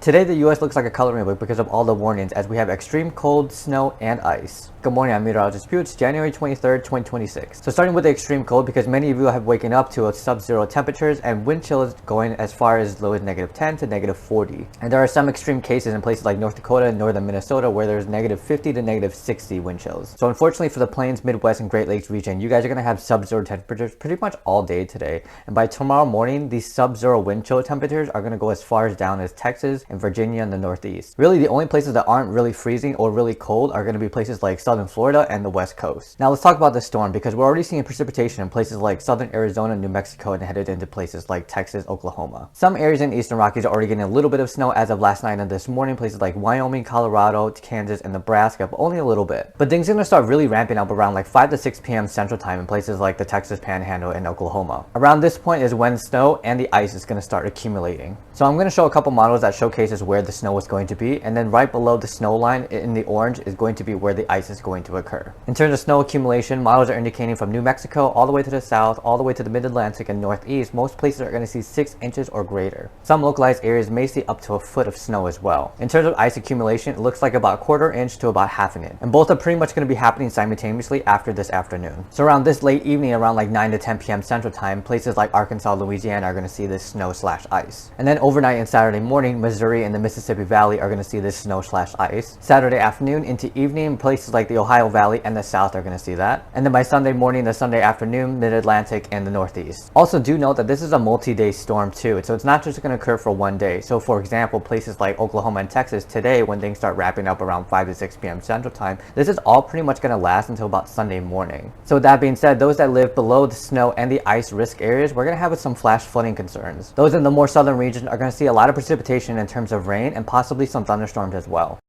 Today the US looks like a coloring book because of all the warnings as we have extreme cold, snow, and ice. Good morning, I'm meteorologist Pew. It's January 23rd, 2026. So starting with the extreme cold, because many of you have waken up to sub-zero temperatures and wind chills going as far as low as -10 to -40. And there are some extreme cases in places like North Dakota and northern Minnesota where there's -50 to -60 wind chills. So unfortunately for the Plains, Midwest, and Great Lakes region, you guys are going to have sub-zero temperatures pretty much all day today. And by tomorrow morning, these sub-zero wind chill temperatures are going to go as far as down as Texas and Virginia in the Northeast. Really, the only places that aren't really freezing or really cold are going to be places like southern Florida and the West Coast. Now let's talk about the storm, because we're already seeing precipitation in places like southern Arizona, New Mexico, and headed into places like Texas, Oklahoma. Some areas in Eastern Rockies are already getting a little bit of snow as of last night and this morning, places like Wyoming, Colorado, Kansas, and Nebraska, but only a little bit. But things are going to start really ramping up around like 5 to 6 p.m. Central Time in places like the Texas Panhandle and Oklahoma. Around this point is when snow and the ice is going to start accumulating. So I'm going to show a couple models that showcases where the snow is going to be, and then right below the snow line in the orange is going to be where the ice is going to occur. In terms of snow accumulation, models are indicating from New Mexico all the way to the south, all the way to the Mid-Atlantic and Northeast, most places are going to see 6 inches or greater. Some localized areas may see up to a foot of snow as well. In terms of ice accumulation, it looks like about 1/4 inch to about 1/2 inch, and both are pretty much going to be happening simultaneously after this afternoon. So around this late evening, around like 9 to 10 p.m. Central Time, places like Arkansas, Louisiana are going to see this snow/ice. And then overnight and Saturday morning, Missouri and the Mississippi Valley are going to see this snow/ice. Saturday afternoon into evening, places like the Ohio Valley and the South are going to see that. And then by Sunday morning to Sunday afternoon, Mid-Atlantic and the Northeast. Also do note that this is a multi-day storm too, so it's not just going to occur for one day. So for example, places like Oklahoma and Texas today, when things start wrapping up around 5 to 6 p.m. Central Time, this is all pretty much going to last until about Sunday morning. So with that being said, those that live below the snow and the ice risk areas, we're going to have some flash flooding concerns. Those in the more southern regions are going to see a lot of precipitation in terms of rain and possibly some thunderstorms as well.